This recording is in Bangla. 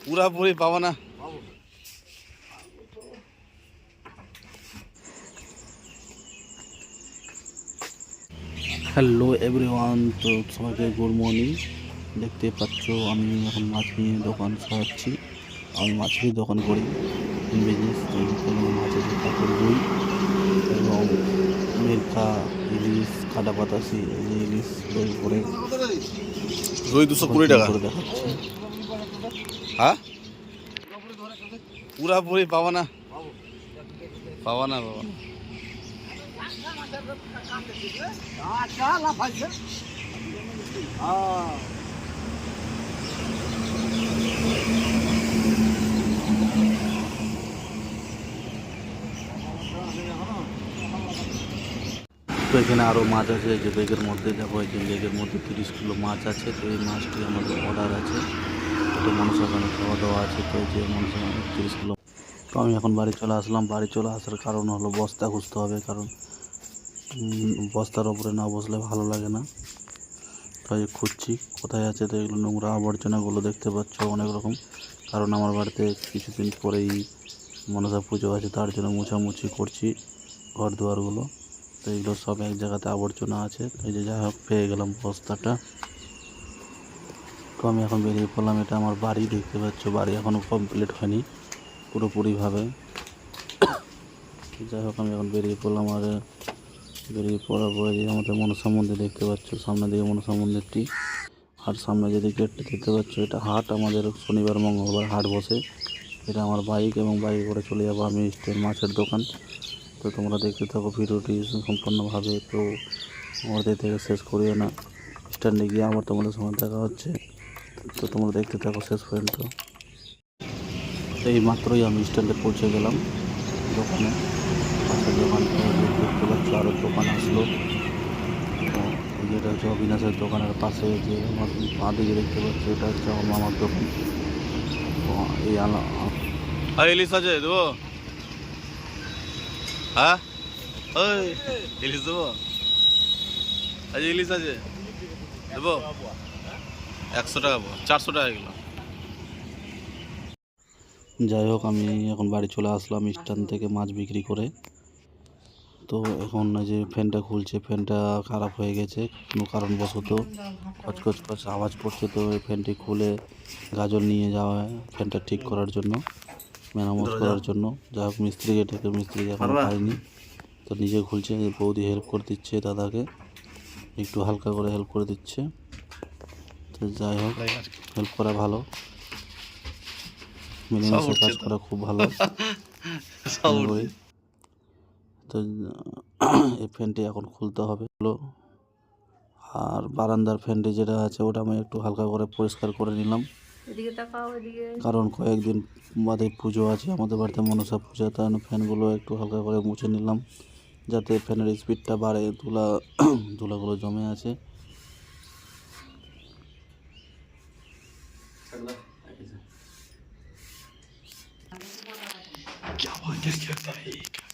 পুরাপুরি পাবো না। হ্যালো এভরিওয়ান, তো সবাইকে গুড মর্নিং। দেখতে পাচ্ছ আমি এখন মাছ নিয়ে দোকান সাজাচ্ছি। আমি মাছেরই দোকান করি, বিজনেস। তো এখানে মাছ আছে কাকুর রুই এবং মিরকা, ইলিশ, কাটা পাতাসি, ইলিশ বের করে রুই 220 টাকা করে দেখাচ্ছি। হ্যাঁ, পুরাপুরি পাবো না, পাবো না, পাবো না। তো এখানে আরও মাছ আছে, যে ব্যাগের মধ্যে দেখো, এই যে ব্যাগের মধ্যে 30 কিলো মাছ আছে। তো এই মাছটি আমাদের অর্ডার আছে, তো মনসাখানে খাওয়া দাওয়া আছে। তো এই যে মনসাখানে 30 কিলো। তো আমি এখন বাড়ি চলে আসলাম। বাড়ি চলে আসার কারণ হলো বস্তা খুঁজতে হবে, কারণ বস্তার ওপরে না বসলে ভালো লাগে না। তো এই খুঁজছি কোথায় আছে। তো এগুলো নোংরা আবর্জনাগুলো দেখতে পাচ্ছ অনেক রকম, কারণ আমার বাড়িতে কিছুদিন পরেই মনসা পুজো আছে, তার জন্য মুছামুছি করছি ঘর দুয়ারগুলো। তো এগুলো সব এক জায়গাতে আবর্জনা আছে। তো এই যে যাই হোক পেয়ে গেলাম বস্তাটা। তো আমি এখন বেরিয়ে পড়লাম। এটা আমার বাড়ি, দেখতে পাচ্ছ। বাড়ি এখনও কমপ্লিট হয়নি পুরোপুরিভাবে। যাই হোক আমি এখন বেরিয়ে পড়লাম। আর বেরিয়ে পড়ার পরে যে আমাদের মনসা মন্দির দেখতে পাচ্ছ, সামনে দিকে মনসা মন্দিরটি। আর সামনে যে গেটটি দেখতে পাচ্ছ, এটা হাট। আমাদের শনিবার মঙ্গলবার হাট বসে। এটা আমার বাইক, এবং বাইকে করে চলে যাবো আমি স্টের মাছের দোকান। তো তোমরা দেখতে থাকো ভিডিওটি সম্পূর্ণভাবে। তো আমাদের থেকে শেষ করিও না, স্ট্যান্ডে গিয়ে আবার তোমাদের সঙ্গে দেখা হচ্ছে। তো তোমরা দেখতে থাকো শেষ পর্যন্ত। এই মাত্রই আমি স্ট্যান্ডে পৌঁছে গেলাম দোকানে, মাছের দোকান। দেখতে পাচ্ছ আরও দোকান আসলো। তো যেটা হচ্ছে অবিনাশের দোকানের পাশে, যে আমার পা দিকে দেখতে পাচ্ছ, এটা হচ্ছে আমার মামার দোকান। তো এই ইলিশ আছে দেবো? হ্যাঁ, ওই ইলিশ দেবো? আজ ইলিশ আছে দেবো? 100 টাকা, 400 টাকা কিলো। যাই হোক আমি এখন বাড়ি চলে আসলাম স্ট্যান্ড থেকে মাছ বিক্রি করে। তো এখন যে ফ্যানটা খুলছে, ফ্যানটা খারাপ হয়ে গেছে কোনো কারণবশত, খচখচ আওয়াজ করছে। তো এই ফ্যানটি খুলে গাজল নিয়ে যাওয়া হয় ফ্যানটা ঠিক করার জন্য, মেরামত করার জন্য। যাই হোক মিস্ত্রিকে ডেকে, মিস্ত্রি এখন পারেনি, তো নিজে খুলছে। বৌদি হেল্প করে দিচ্ছে দাদাকে, একটু হালকা করে হেল্প করে দিচ্ছে। তো যাই হোক হেল্প করা ভালো, মিলেমিশে কাজ করা খুব ভালো। তো এই ফ্যানটি এখন খুলতে হবে। আর বারান্দার ফ্যানটি যেটা আছে, ওটা আমি একটু হালকা করে পরিষ্কার করে নিলাম, কারণ কয়েকদিন বাদে পুজো আছে আমাদের বাড়িতে, মনসা পূজা। তার ফ্যানগুলো একটু হালকা করে মুছে নিলাম, যাতে ফ্যানের স্পিডটা বাড়ে। ধুলাগুলো জমে আছে। क्या बात है, क्या